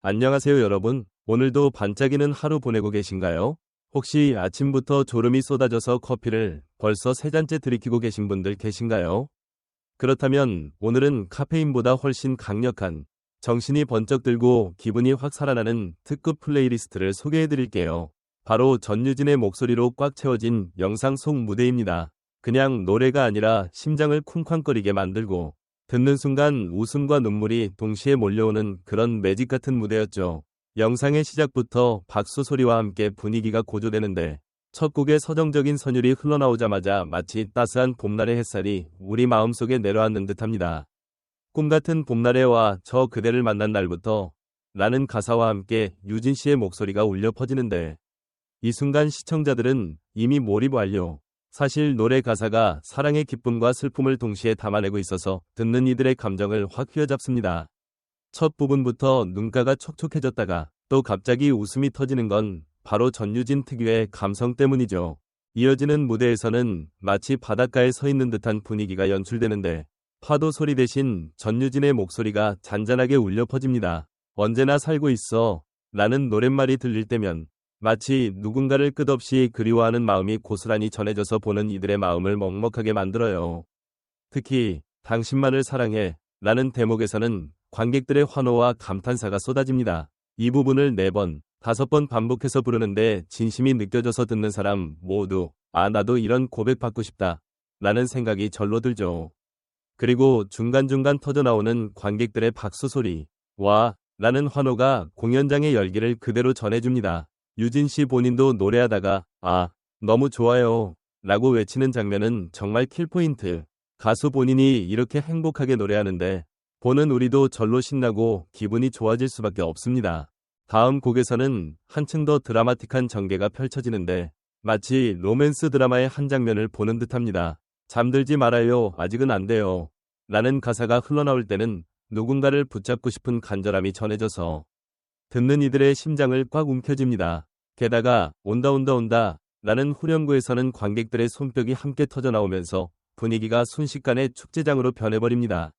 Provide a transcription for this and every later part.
안녕하세요 여러분. 오늘도 반짝이는 하루 보내고 계신가요? 혹시 아침부터 졸음이 쏟아져서 커피를 벌써 3잔째 들이키고 계신 분들 계신가요? 그렇다면 오늘은 카페인보다 훨씬 강력한 정신이 번쩍 들고 기분이 확 살아나는 특급 플레이리스트를 소개해 드릴게요. 바로 전유진의 목소리로 꽉 채워진 영상 속 무대입니다. 그냥 노래가 아니라 심장을 쿵쾅거리게 만들고 듣는 순간 웃음과 눈물이 동시에 몰려오는 그런 매직 같은 무대였죠. 영상의 시작부터 박수 소리와 함께 분위기가 고조되는데 첫 곡의 서정적인 선율이 흘러나오자마자 마치 따스한 봄날의 햇살이 우리 마음속에 내려앉는 듯합니다. 꿈같은 봄날에와 저 그대를 만난 날부터 라는 가사와 함께 유진 씨의 목소리가 울려 퍼지는데 이 순간 시청자들은 이미 몰입 완료. 사실 노래 가사가 사랑의 기쁨과 슬픔을 동시에 담아내고 있어서 듣는 이들의 감정을 확 휘어잡습니다. 첫 부분부터 눈가가 촉촉해졌다가 또 갑자기 웃음이 터지는 건 바로 전유진 특유의 감성 때문이죠. 이어지는 무대에서는 마치 바닷가에 서 있는 듯한 분위기가 연출되는데 파도 소리 대신 전유진의 목소리가 잔잔하게 울려 퍼집니다. 언제나 살고 있어 라는 노랫말이 들릴 때면 마치 누군가를 끝없이 그리워하는 마음이 고스란히 전해져서 보는 이들의 마음을 먹먹하게 만들어요. 특히 당신만을 사랑해 라는 대목에서는 관객들의 환호와 감탄사가 쏟아집니다. 이 부분을 4번, 5번 반복해서 부르는데 진심이 느껴져서 듣는 사람 모두 나도 이런 고백 받고 싶다 라는 생각이 절로 들죠. 그리고 중간중간 터져나오는 관객들의 박수 소리 와 라는 환호가 공연장의 열기를 그대로 전해줍니다. 유진 씨 본인도 노래하다가 너무 좋아요 라고 외치는 장면은 정말 킬포인트. 가수 본인이 이렇게 행복하게 노래하는데 보는 우리도 절로 신나고 기분이 좋아질 수밖에 없습니다. 다음 곡에서는 한층 더 드라마틱한 전개가 펼쳐지는데 마치 로맨스 드라마의 한 장면을 보는 듯합니다. 잠들지 말아요 아직은 안 돼요 라는 가사가 흘러나올 때는 누군가를 붙잡고 싶은 간절함이 전해져서 듣는 이들의 심장을 꽉 움켜쥡니다. 게다가 온다 온다 온다 라는 후렴구에서는 관객들의 손뼉이 함께 터져나오면서 분위기가 순식간에 축제장으로 변해버립니다.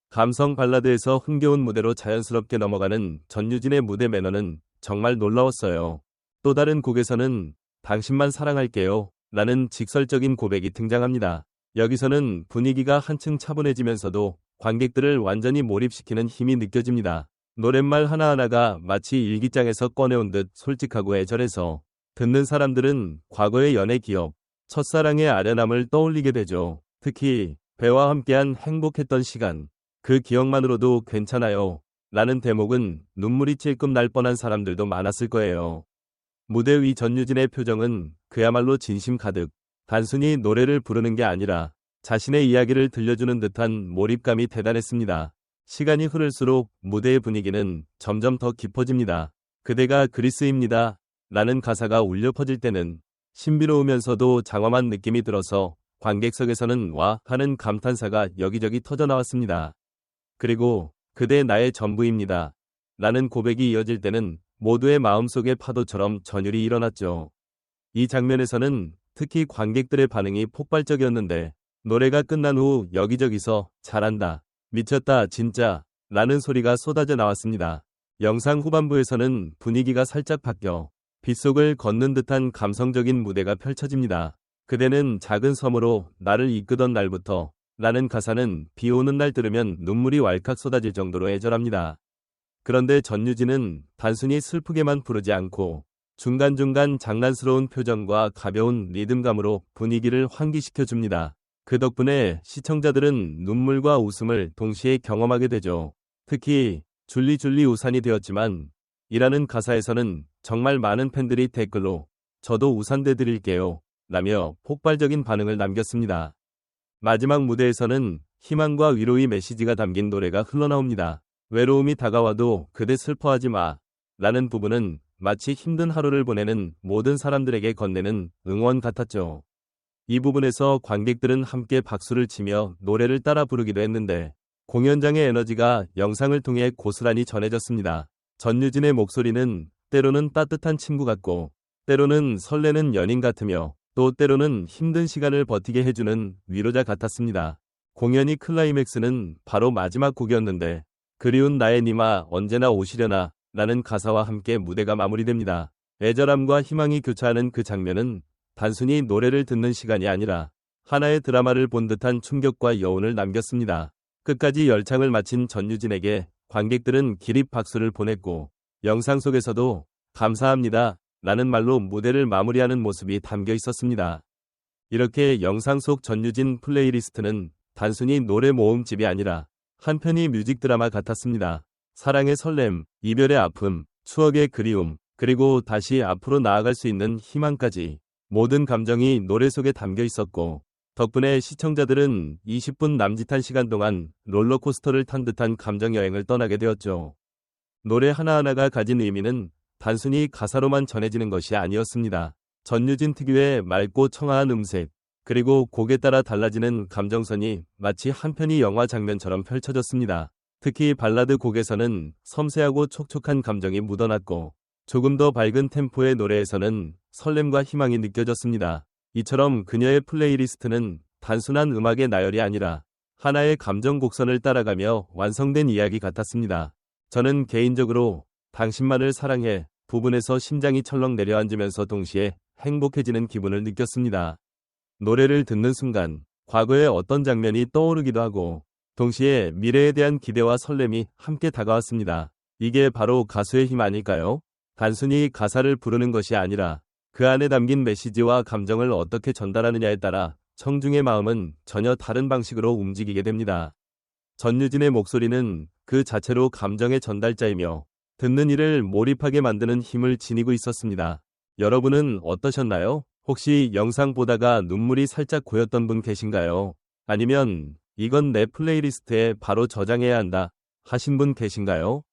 감성 발라드에서 흥겨운 무대로 자연스럽게 넘어가는 전유진의 무대 매너는 정말 놀라웠어요. 또 다른 곡에서는 당신만 사랑할게요 라는 직설적인 고백이 등장합니다. 여기서는 분위기가 한층 차분해지면서도 관객들을 완전히 몰입시키는 힘이 느껴집니다. 노랫말 하나하나가 마치 일기장에서 꺼내온 듯 솔직하고 애절해서 듣는 사람들은 과거의 연애 기억, 첫사랑의 아련함을 떠올리게 되죠. 특히 배와 함께한 행복했던 시간, 그 기억만으로도 괜찮아요 라는 대목은 눈물이 찔끔 날 뻔한 사람들도 많았을 거예요. 무대 위 전유진의 표정은 그야말로 진심 가득, 단순히 노래를 부르는 게 아니라 자신의 이야기를 들려주는 듯한 몰입감이 대단했습니다. 시간이 흐를수록 무대의 분위기는 점점 더 깊어집니다. 그대가 그리스입니다 라는 가사가 울려 퍼질 때는 신비로우면서도 장엄한 느낌이 들어서 관객석에서는 와 하는 감탄사가 여기저기 터져나왔습니다. 그리고 그대 나의 전부입니다 라는 고백이 이어질 때는 모두의 마음속의 파도처럼 전율이 일어났죠. 이 장면에서는 특히 관객들의 반응이 폭발적이었는데 노래가 끝난 후 여기저기서 잘한다, 미쳤다 진짜 라는 소리가 쏟아져 나왔습니다. 영상 후반부에서는 분위기가 살짝 바뀌어 빗속을 걷는 듯한 감성적인 무대가 펼쳐집니다. 그대는 작은 섬으로 나를 이끄던 날부터 라는 가사는 비 오는 날 들으면 눈물이 왈칵 쏟아질 정도로 애절합니다. 그런데 전유진은 단순히 슬프게만 부르지 않고 중간중간 장난스러운 표정과 가벼운 리듬감으로 분위기를 환기시켜줍니다. 그 덕분에 시청자들은 눈물과 웃음을 동시에 경험하게 되죠. 특히 줄리 줄리 우산이 되었지만 이라는 가사에서는 정말 많은 팬들이 댓글로 저도 우산 대드릴게요 라며 폭발적인 반응을 남겼습니다. 마지막 무대에서는 희망과 위로의 메시지가 담긴 노래가 흘러나옵니다. 외로움이 다가와도 그대 슬퍼하지 마 라는 부분은 마치 힘든 하루를 보내는 모든 사람들에게 건네는 응원 같았죠. 이 부분에서 관객들은 함께 박수를 치며 노래를 따라 부르기도 했는데 공연장의 에너지가 영상을 통해 고스란히 전해졌습니다. 전유진의 목소리는 때로는 따뜻한 친구 같고 때로는 설레는 연인 같으며 또 때로는 힘든 시간을 버티게 해주는 위로자 같았습니다. 공연이 클라이맥스는 바로 마지막 곡이었는데 그리운 나의 니마 언제나 오시려나 라는 가사와 함께 무대가 마무리됩니다. 애절함과 희망이 교차하는 그 장면은 단순히 노래를 듣는 시간이 아니라 하나의 드라마를 본 듯한 충격과 여운을 남겼습니다. 끝까지 열창을 마친 전유진에게 관객들은 기립 박수를 보냈고 영상 속에서도 감사합니다 라는 말로 무대를 마무리하는 모습이 담겨 있었습니다. 이렇게 영상 속 전유진 플레이리스트는 단순히 노래 모음집이 아니라 한 편의 뮤직 드라마 같았습니다. 사랑의 설렘, 이별의 아픔, 추억의 그리움, 그리고 다시 앞으로 나아갈 수 있는 희망까지 모든 감정이 노래 속에 담겨 있었고 덕분에 시청자들은 20분 남짓한 시간 동안 롤러코스터를 탄 듯한 감정여행을 떠나게 되었죠. 노래 하나하나가 가진 의미는 단순히 가사로만 전해지는 것이 아니었습니다. 전유진 특유의 맑고 청아한 음색, 그리고 곡에 따라 달라지는 감정선이 마치 한 편의 영화 장면처럼 펼쳐졌습니다. 특히 발라드 곡에서는 섬세하고 촉촉한 감정이 묻어났고 조금 더 밝은 템포의 노래에서는 설렘과 희망이 느껴졌습니다. 이처럼 그녀의 플레이리스트는 단순한 음악의 나열이 아니라 하나의 감정 곡선을 따라가며 완성된 이야기 같았습니다. 저는 개인적으로 당신만을 사랑해 부분에서 심장이 철렁 내려앉으면서 동시에 행복해지는 기분을 느꼈습니다. 노래를 듣는 순간 과거의 어떤 장면이 떠오르기도 하고 동시에 미래에 대한 기대와 설렘이 함께 다가왔습니다. 이게 바로 가수의 힘 아닐까요? 단순히 가사를 부르는 것이 아니라 그 안에 담긴 메시지와 감정을 어떻게 전달하느냐에 따라 청중의 마음은 전혀 다른 방식으로 움직이게 됩니다. 전유진의 목소리는 그 자체로 감정의 전달자이며 듣는 이를 몰입하게 만드는 힘을 지니고 있었습니다. 여러분은 어떠셨나요? 혹시 영상 보다가 눈물이 살짝 고였던 분 계신가요? 아니면 이건 내 플레이리스트에 바로 저장해야 한다 하신 분 계신가요?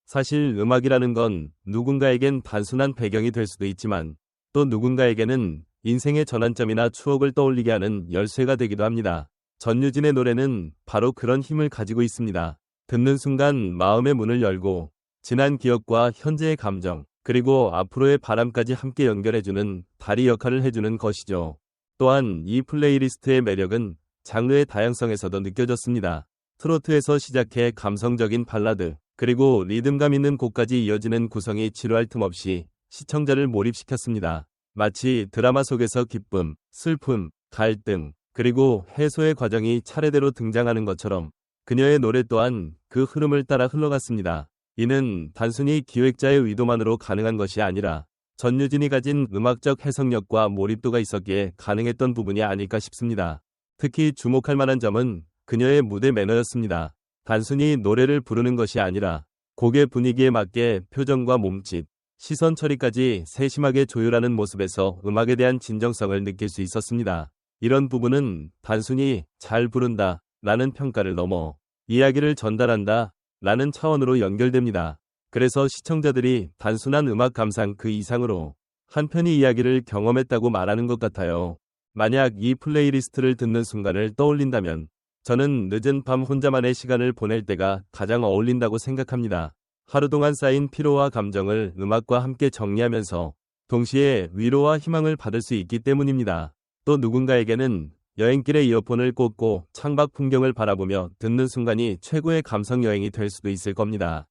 사실 음악이라는 건 누군가에겐 단순한 배경이 될 수도 있지만 또 누군가에게는 인생의 전환점이나 추억을 떠올리게 하는 열쇠가 되기도 합니다. 전유진의 노래는 바로 그런 힘을 가지고 있습니다. 듣는 순간 마음의 문을 열고 지난 기억과 현재의 감정, 그리고 앞으로의 바람까지 함께 연결해주는 다리 역할을 해주는 것이죠. 또한 이 플레이리스트의 매력은 장르의 다양성에서도 느껴졌습니다. 트로트에서 시작해 감성적인 발라드, 그리고 리듬감 있는 곡까지 이어지는 구성이 지루할 틈 없이 시청자를 몰입시켰습니다. 마치 드라마 속에서 기쁨, 슬픔, 갈등, 그리고 해소의 과정이 차례대로 등장하는 것처럼 그녀의 노래 또한 그 흐름을 따라 흘러갔습니다. 이는 단순히 기획자의 의도만으로 가능한 것이 아니라 전유진이 가진 음악적 해석력과 몰입도가 있었기에 가능했던 부분이 아닐까 싶습니다. 특히 주목할 만한 점은 그녀의 무대 매너였습니다. 단순히 노래를 부르는 것이 아니라 곡의 분위기에 맞게 표정과 몸짓, 시선 처리까지 세심하게 조율하는 모습에서 음악에 대한 진정성을 느낄 수 있었습니다. 이런 부분은 단순히 잘 부른다 라는 평가를 넘어 이야기를 전달한다 라는 차원으로 연결됩니다. 그래서 시청자들이 단순한 음악 감상 그 이상으로 한 편의 이야기를 경험했다고 말하는 것 같아요. 만약 이 플레이리스트를 듣는 순간을 떠올린다면 저는 늦은 밤 혼자만의 시간을 보낼 때가 가장 어울린다고 생각합니다. 하루 동안 쌓인 피로와 감정을 음악과 함께 정리하면서 동시에 위로와 희망을 받을 수 있기 때문입니다. 또 누군가에게는 여행길에 이어폰을 꽂고 창밖 풍경을 바라보며 듣는 순간이 최고의 감성 여행이 될 수도 있을 겁니다.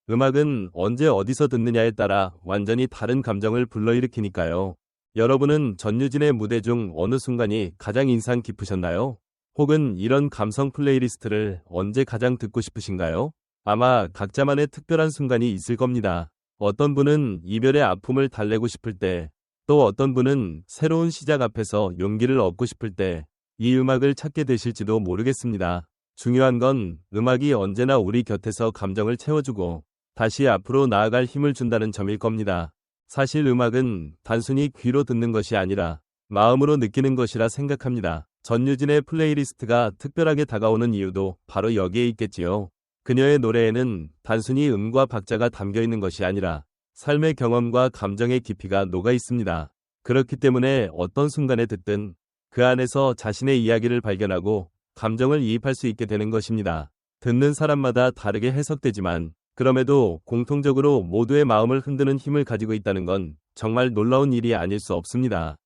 음악은 언제 어디서 듣느냐에 따라 완전히 다른 감정을 불러일으키니까요. 여러분은 전유진의 무대 중 어느 순간이 가장 인상 깊으셨나요? 혹은 이런 감성 플레이리스트를 언제 가장 듣고 싶으신가요? 아마 각자만의 특별한 순간이 있을 겁니다. 어떤 분은 이별의 아픔을 달래고 싶을 때, 또 어떤 분은 새로운 시작 앞에서 용기를 얻고 싶을 때 이 음악을 찾게 되실지도 모르겠습니다. 중요한 건 음악이 언제나 우리 곁에서 감정을 채워주고 다시 앞으로 나아갈 힘을 준다는 점일 겁니다. 사실 음악은 단순히 귀로 듣는 것이 아니라 마음으로 느끼는 것이라 생각합니다. 전유진의 플레이리스트가 특별하게 다가오는 이유도 바로 여기에 있겠지요. 그녀의 노래에는 단순히 음과 박자가 담겨 있는 것이 아니라 삶의 경험과 감정의 깊이가 녹아 있습니다. 그렇기 때문에 어떤 순간에 듣든 그 안에서 자신의 이야기를 발견하고 감정을 이입할 수 있게 되는 것입니다. 듣는 사람마다 다르게 해석되지만 그럼에도 공통적으로 모두의 마음을 흔드는 힘을 가지고 있다는 건 정말 놀라운 일이 아닐 수 없습니다.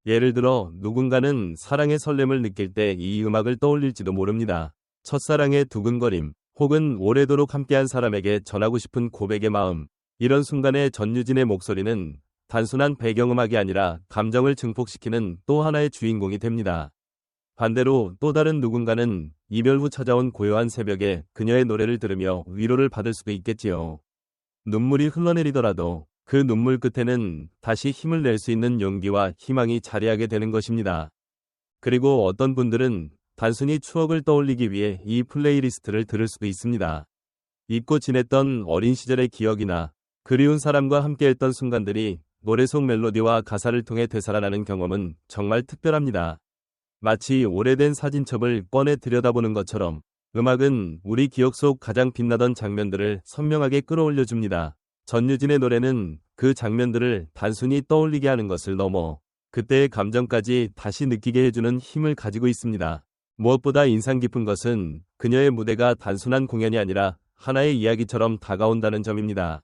예를 들어 누군가는 사랑의 설렘을 느낄 때 이 음악을 떠올릴지도 모릅니다. 첫사랑의 두근거림, 혹은 오래도록 함께한 사람에게 전하고 싶은 고백의 마음. 이런 순간에 전유진의 목소리는 단순한 배경음악이 아니라 감정을 증폭시키는 또 하나의 주인공이 됩니다. 반대로 또 다른 누군가는 이별 후 찾아온 고요한 새벽에 그녀의 노래를 들으며 위로를 받을 수도 있겠지요. 눈물이 흘러내리더라도 그 눈물 끝에는 다시 힘을 낼 수 있는 용기와 희망이 자리하게 되는 것입니다. 그리고 어떤 분들은 단순히 추억을 떠올리기 위해 이 플레이리스트를 들을 수도 있습니다. 잊고 지냈던 어린 시절의 기억이나 그리운 사람과 함께했던 순간들이 노래 속 멜로디와 가사를 통해 되살아나는 경험은 정말 특별합니다. 마치 오래된 사진첩을 꺼내 들여다보는 것처럼 음악은 우리 기억 속 가장 빛나던 장면들을 선명하게 끌어올려줍니다. 전유진의 노래는 그 장면들을 단순히 떠올리게 하는 것을 넘어 그때의 감정까지 다시 느끼게 해주는 힘을 가지고 있습니다. 무엇보다 인상 깊은 것은 그녀의 무대가 단순한 공연이 아니라 하나의 이야기처럼 다가온다는 점입니다.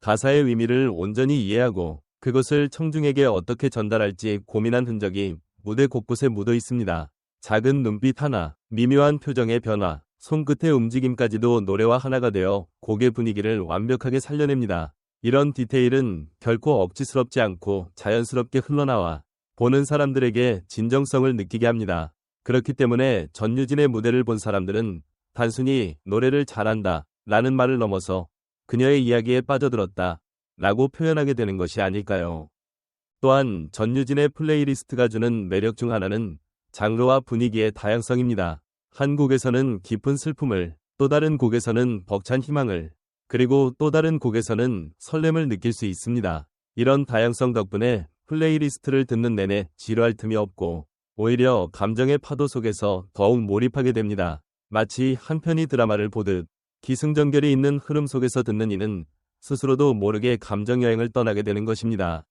가사의 의미를 온전히 이해하고 그것을 청중에게 어떻게 전달할지 고민한 흔적이 무대 곳곳에 묻어 있습니다. 작은 눈빛 하나, 미묘한 표정의 변화, 손끝의 움직임까지도 노래와 하나가 되어 곡의 분위기를 완벽하게 살려냅니다. 이런 디테일은 결코 억지스럽지 않고 자연스럽게 흘러나와 보는 사람들에게 진정성을 느끼게 합니다. 그렇기 때문에 전유진의 무대를 본 사람들은 단순히 노래를 잘한다 라는 말을 넘어서 그녀의 이야기에 빠져들었다 라고 표현하게 되는 것이 아닐까요? 또한 전유진의 플레이리스트가 주는 매력 중 하나는 장르와 분위기의 다양성입니다. 한 곡에서는 깊은 슬픔을, 또 다른 곡에서는 벅찬 희망을, 그리고 또 다른 곡에서는 설렘을 느낄 수 있습니다. 이런 다양성 덕분에 플레이리스트를 듣는 내내 지루할 틈이 없고 오히려 감정의 파도 속에서 더욱 몰입하게 됩니다. 마치 한 편의 드라마를 보듯 기승전결이 있는 흐름 속에서 듣는 이는 스스로도 모르게 감정여행을 떠나게 되는 것입니다.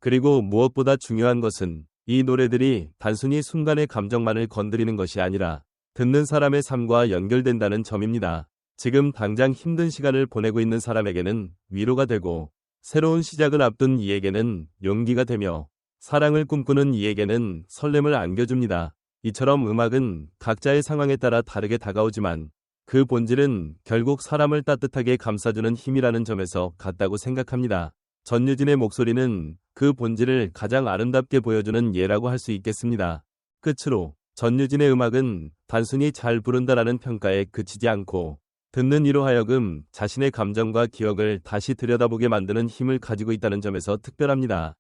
그리고 무엇보다 중요한 것은 이 노래들이 단순히 순간의 감정만을 건드리는 것이 아니라 듣는 사람의 삶과 연결된다는 점입니다. 지금 당장 힘든 시간을 보내고 있는 사람에게는 위로가 되고 새로운 시작을 앞둔 이에게는 용기가 되며 사랑을 꿈꾸는 이에게는 설렘을 안겨줍니다. 이처럼 음악은 각자의 상황에 따라 다르게 다가오지만 그 본질은 결국 사람을 따뜻하게 감싸주는 힘이라는 점에서 같다고 생각합니다. 전유진의 목소리는 그 본질을 가장 아름답게 보여주는 예라고 할 수 있겠습니다. 끝으로 전유진의 음악은 단순히 잘 부른다라는 평가에 그치지 않고 듣는 이로 하여금 자신의 감정과 기억을 다시 들여다보게 만드는 힘을 가지고 있다는 점에서 특별합니다.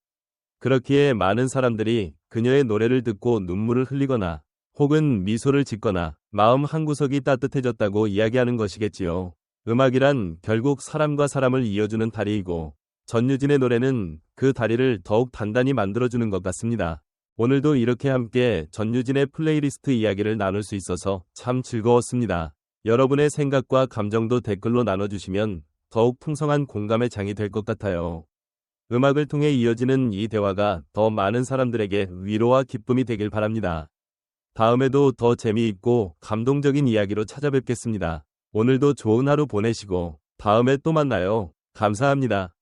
그렇기에 많은 사람들이 그녀의 노래를 듣고 눈물을 흘리거나 혹은 미소를 짓거나 마음 한구석이 따뜻해졌다고 이야기하는 것이겠지요. 음악이란 결국 사람과 사람을 이어주는 다리이고 전유진의 노래는 그 다리를 더욱 단단히 만들어주는 것 같습니다. 오늘도 이렇게 함께 전유진의 플레이리스트 이야기를 나눌 수 있어서 참 즐거웠습니다. 여러분의 생각과 감정도 댓글로 나눠주시면 더욱 풍성한 공감의 장이 될 것 같아요. 음악을 통해 이어지는 이 대화가 더 많은 사람들에게 위로와 기쁨이 되길 바랍니다. 다음에도 더 재미있고 감동적인 이야기로 찾아뵙겠습니다. 오늘도 좋은 하루 보내시고 다음에 또 만나요. 감사합니다.